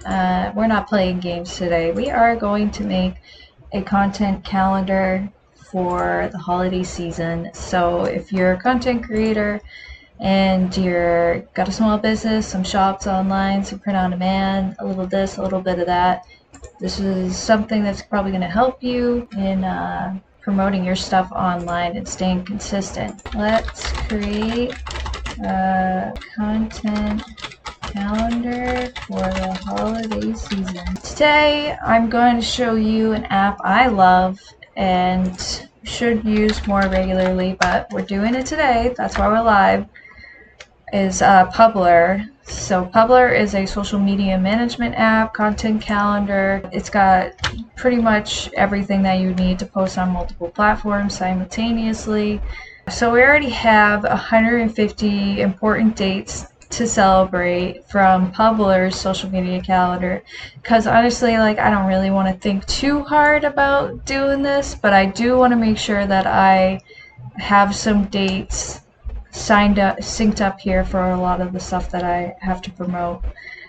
We're not playing games today. We are going to make a content calendar for the holiday season. So if you're a content creator and you're got a small business, some shops online, some print on demand, a little this, a little bit of that, this is something that's probably going to help you in promoting your stuff online and staying consistent. Let's create a content calendar for the holiday season. Today I'm going to show you an app I love and should use more regularly, but we're doing it today. That's why we're live. Is PUBLER. So PUBLER is a social media management app, content calendar. It's got pretty much everything that you need to post on multiple platforms simultaneously. So we already have 150 important dates to celebrate from PUBLER's social media calendar, because honestly, like, I don't really want to think too hard about doing this, but I do want to make sure that I have some dates synced up here for a lot of the stuff that I have to promote.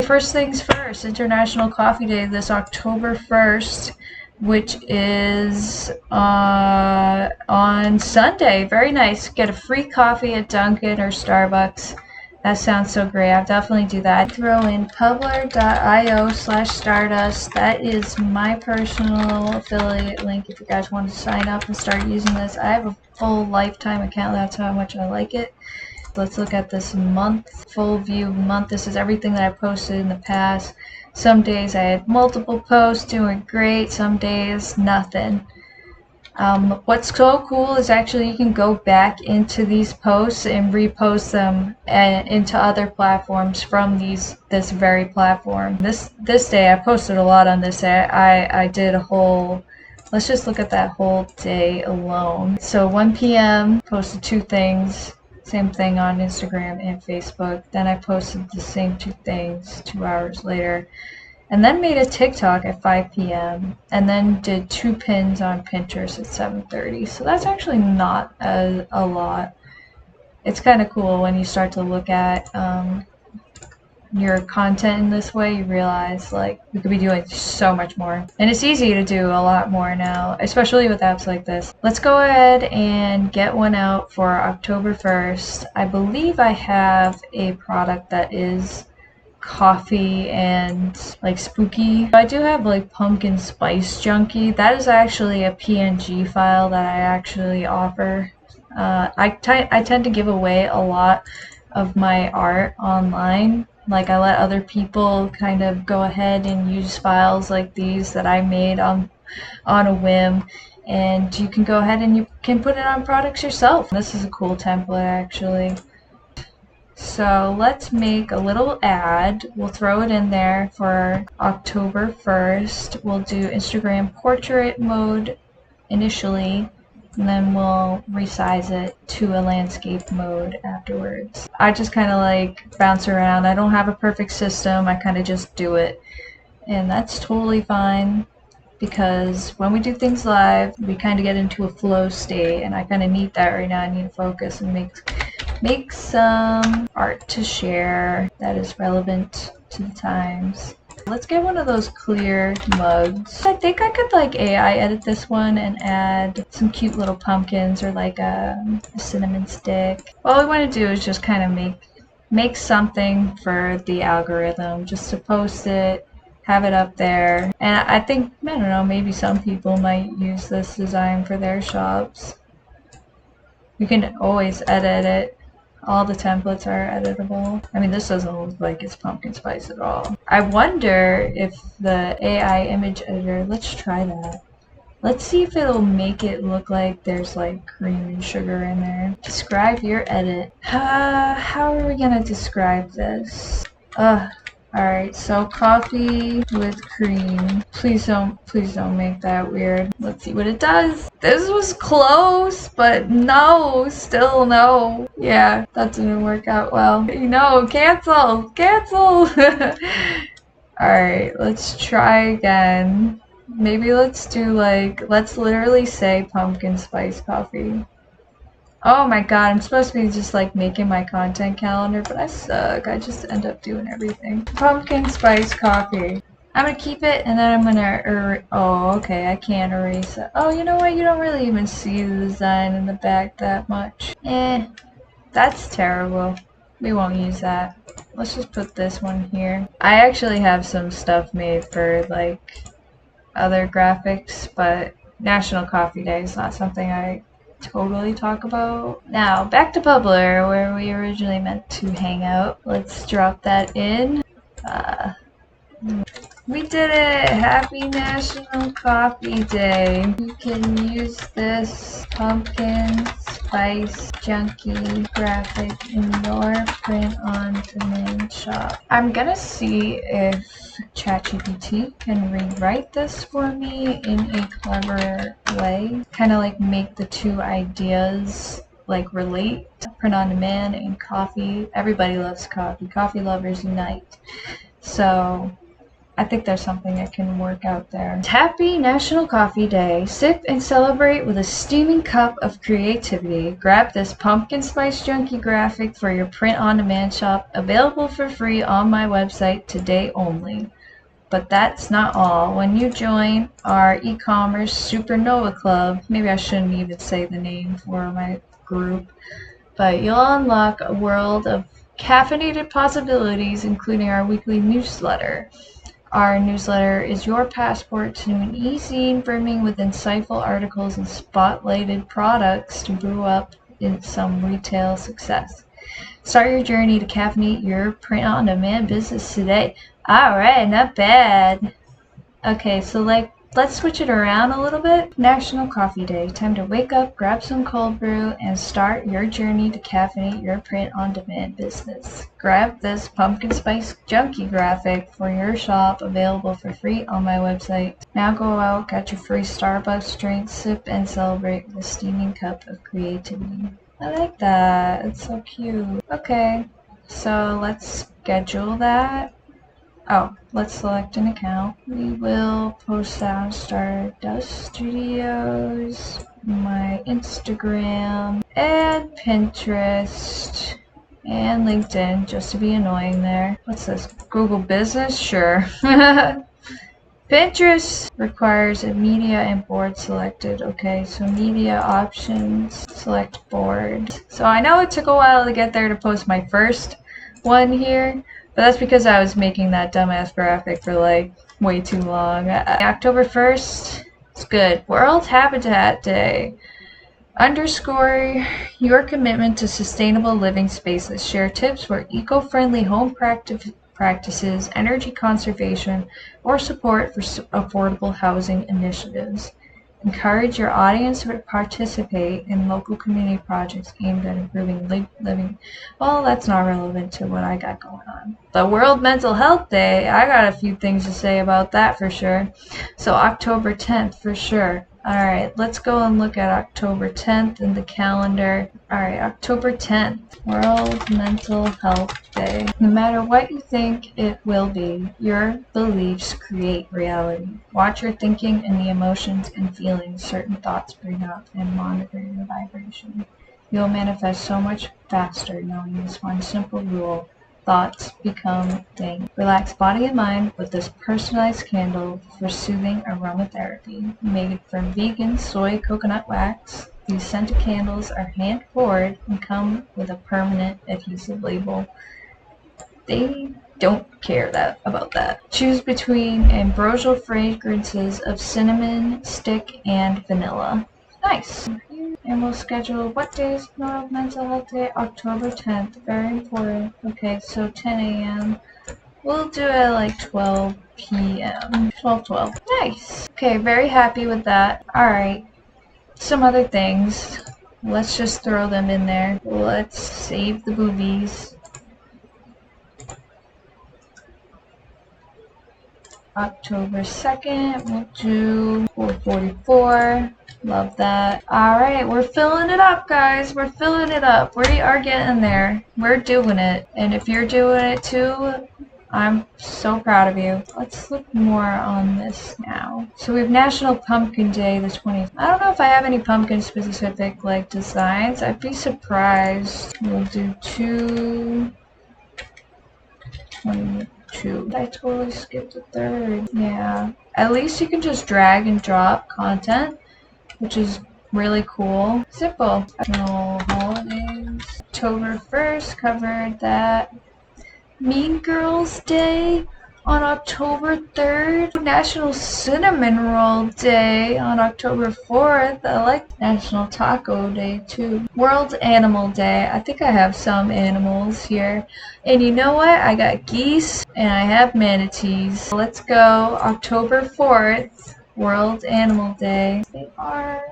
First things first, International Coffee Day this October 1st, which is on Sunday. Very nice. Get a free coffee at Dunkin' or Starbucks. That sounds so great. I'll definitely do that. Throw in publer.io/stardust. That is my personal affiliate link if you guys want to sign up and start using this. I have a full lifetime account. That's how much I like it. Let's look at this month, full view month. This is everything that I posted in the past. Some days I had multiple posts doing great, some days nothing. What's so cool is actually you can go back into these posts and repost them into other platforms from this very platform. This day I posted a lot on this day. I did a whole, let's just look at that whole day alone. So 1 p.m. posted 2 things, same thing on Instagram and Facebook. Then I posted the same 2 things 2 hours later. And then made a TikTok at 5 p.m. and then did 2 pins on Pinterest at 7:30. So that's actually not a lot. It's kind of cool when you start to look at your content in this way. You realize, like, you could be doing so much more. And it's easy to do a lot more now, especially with apps like this. Let's go ahead and get one out for October 1st. I believe I have a product that is coffee and like spooky. I do have like pumpkin spice junkie. That is actually a PNG file that I actually offer. I tend to give away a lot of my art online. Like, I let other people kind of go ahead and use files like these that I made on a whim, and you can go ahead and you can put it on products yourself. This is a cool template actually. So let's make a little ad. We'll throw it in there for October 1st. We'll do Instagram portrait mode initially, and then we'll resize it to a landscape mode afterwards. I just kind of like bounce around. I don't have a perfect system. I kind of just do it. And that's totally fine, because when we do things live, we kind of get into a flow state, and I kind of need that right now. I need to focus and make some art to share that is relevant to the times. Let's get one of those clear mugs. I think I could like AI edit this one and add some cute little pumpkins or like a cinnamon stick. All we want to do is just kind of make something for the algorithm, just to post it, have it up there. And I think, I don't know, maybe some people might use this design for their shops. You can always edit it. All the templates are editable. I mean, this doesn't look like it's pumpkin spice at all. I wonder if the AI image editor, let's try that. Let's see if it'll make it look like there's like cream and sugar in there. Describe your edit. How are we gonna describe this? Alright, so coffee with cream. Please don't make that weird. Let's see what it does. This was close, but no, still no. Yeah, that didn't work out well. No, cancel! Alright, let's try again. Maybe let's do like, let's literally say pumpkin spice coffee. Oh my god, I'm supposed to be just like making my content calendar, but I suck. I just end up doing everything. Pumpkin spice coffee. I'm gonna keep it and then I'm gonna oh, okay, I can't erase it. Oh, you know what? You don't really even see the design in the back that much. That's terrible. We won't use that. Let's just put this one here. I actually have some stuff made for like other graphics, but National Coffee Day is not something I totally talk about. Now, back to PUBLER, where we originally meant to hang out. Let's drop that in. We did it! Happy National Coffee Day! You can use this pumpkin spice junkie graphic in your print-on-demand shop. I'm gonna see if ChatGPT can rewrite this for me in a clever way. Kind of like make the two ideas like relate. Print-on-demand and coffee. Everybody loves coffee. Coffee lovers unite. So I think there's something that can work out there. Happy National Coffee Day. Sip and celebrate with a steaming cup of creativity. Grab this pumpkin spice junkie graphic for your print-on-demand shop, available for free on my website today only. But that's not all. When you join our e-commerce Supernova Club, maybe I shouldn't even say the name for my group, but you'll unlock a world of caffeinated possibilities, including our weekly newsletter. Our newsletter is your passport to an e-zine brimming with insightful articles and spotlighted products to brew up in some retail success. Start your journey to caffeinate your print-on-demand business today. Alright, not bad. Okay, so let's switch it around a little bit. National Coffee Day. Time to wake up, grab some cold brew, and start your journey to caffeinate your print-on-demand business. Grab this pumpkin spice junkie graphic for your shop, available for free on my website. Now go out, get your free Starbucks drink, sip, and celebrate with a steaming cup of creativity. I like that. It's so cute. Okay, so let's schedule that. Oh, let's select an account. We will post that on Stardust Studios, my Instagram, and Pinterest, and LinkedIn, just to be annoying there. What's this? Google Business? Sure. Pinterest requires a media and board selected. Okay, so media options, select board. So I know it took a while to get there to post my first one here, but that's because I was making that dumbass graphic for like way too long. October 1st, it's good. World Habitat Day. Underscore your commitment to sustainable living spaces. Share tips for eco-friendly home practices, energy conservation, or support for affordable housing initiatives. Encourage your audience to participate in local community projects aimed at improving living. Well, that's not relevant to what I got going on. The World Mental Health Day, I got a few things to say about that for sure. So October 10th for sure. Alright, let's go and look at October 10th in the calendar. Alright, October 10th, World Mental Health Day. No matter what you think it will be, your beliefs create reality. Watch your thinking and the emotions and feelings certain thoughts bring up, and monitor your vibration. You'll manifest so much faster knowing this one simple rule. Thoughts become things. Relax body and mind with this personalized candle for soothing aromatherapy. Made from vegan soy coconut wax, these scented candles are hand poured and come with a permanent adhesive label. They don't care about that. Choose between ambrosial fragrances of cinnamon, stick, and vanilla. Nice. And we'll schedule what day is World Mental Health Day? October 10th. Very important. Okay, so 10 a.m. We'll do it at like 12 p.m. 12:12. Nice. Okay, very happy with that. Alright. Some other things. Let's just throw them in there. Let's save the boobies. October 2nd, we'll do 444. Love that. Alright, we're filling it up, guys. We're filling it up. We are getting there. We're doing it. And if you're doing it too, I'm so proud of you. Let's look more on this now. So we have National Pumpkin Day, the 20th. I don't know if I have any pumpkin specific like designs. I'd be surprised. We'll do 222. I totally skipped the third. Yeah. At least you can just drag and drop content, which is really cool. Simple. National holidays. October 1st covered that. Mean Girls Day on October 3rd. National Cinnamon Roll Day on October 4th. I like National Taco Day too. World Animal Day. I think I have some animals here. And you know what? I got geese and I have manatees. Let's go. October 4th. World Animal Day. They are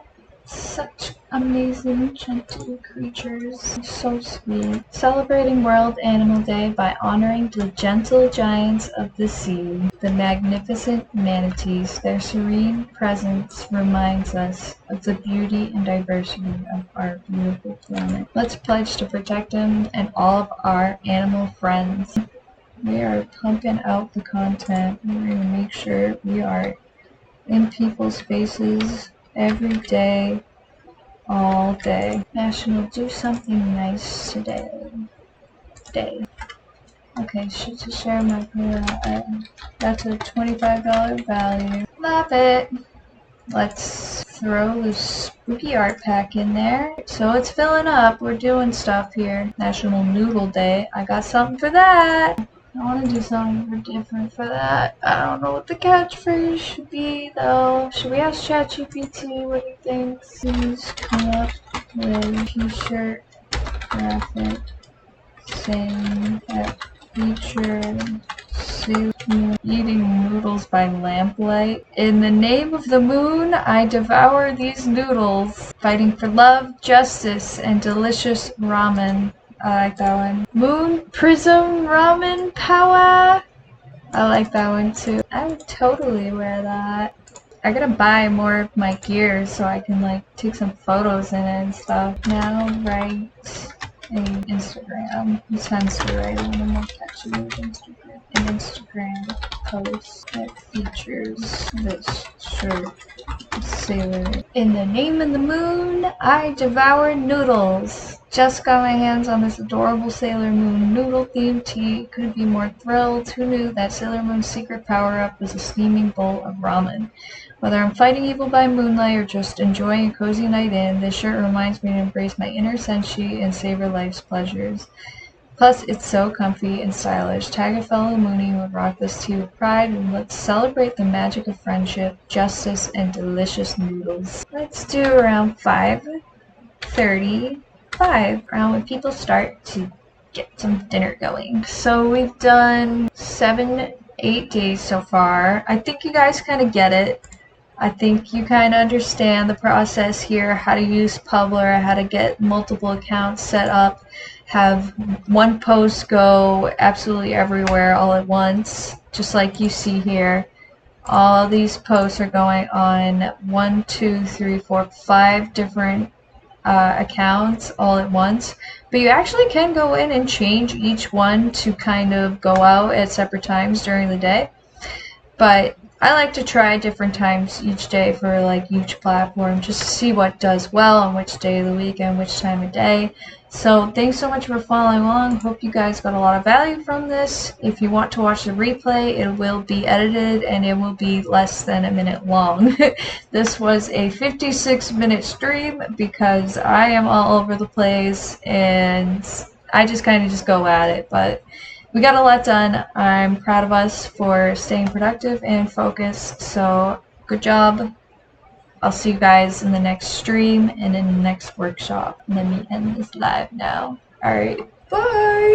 such amazing, gentle creatures. So sweet. Celebrating World Animal Day by honoring the gentle giants of the sea, the magnificent manatees. Their serene presence reminds us of the beauty and diversity of our beautiful planet. Let's pledge to protect them and all of our animal friends. We are pumping out the content. We're going to make sure we are in people's faces every day, all day. National Do Something Nice Today. Okay, should to share my item. That's a $25 value. Love it. Let's throw the spooky art pack in there. So it's filling up. We're doing stuff here. National Noodle Day. I got something for that. I want to do something different for that. I don't know what the catchphrase should be, though. Should we ask ChatGPT what he thinks? Please come up with a t-shirt graphic saying that feature eating noodles by lamplight. In the name of the moon, I devour these noodles, fighting for love, justice, and delicious ramen. I like that one. Moon Prism Ramen Power. I like that one too. I would totally wear that. I gotta buy more of my gear so I can like take some photos in it and stuff. Now write an Instagram. It tends to write a little more catchy with Instagram. An Instagram post that features this shirt. Sailor. In the name of the moon, I devour noodles. Just got my hands on this adorable Sailor Moon noodle themed tee. Couldn't be more thrilled. Who knew that Sailor Moon's secret power-up was a steaming bowl of ramen? Whether I'm fighting evil by moonlight or just enjoying a cozy night in, this shirt reminds me to embrace my inner senshi and savor life's pleasures. Plus, it's so comfy and stylish. Tag a fellow Moonie who would rock this tee with pride, and let's celebrate the magic of friendship, justice, and delicious noodles. Let's do around 5:35, around when people start to get some dinner going. So we've done 8 days so far. I think you guys kind of get it. I think you kind of understand the process here, how to use PUBLER, how to get multiple accounts set up, have one post go absolutely everywhere all at once, just like you see here. All these posts are going on 1, 2, 3, 4, 5 different accounts all at once, but you actually can go in and change each one to kind of go out at separate times during the day. But I like to try different times each day for like each platform just to see what does well on which day of the week and which time of day. So thanks so much for following along. Hope you guys got a lot of value from this. If you want to watch the replay, it will be edited and it will be less than a minute long. This was a 56-minute stream because I am all over the place and I just kind of just go at it. But we got a lot done. I'm proud of us for staying productive and focused. So good job. I'll see you guys in the next stream and in the next workshop. Let me end this live now. Alright, bye!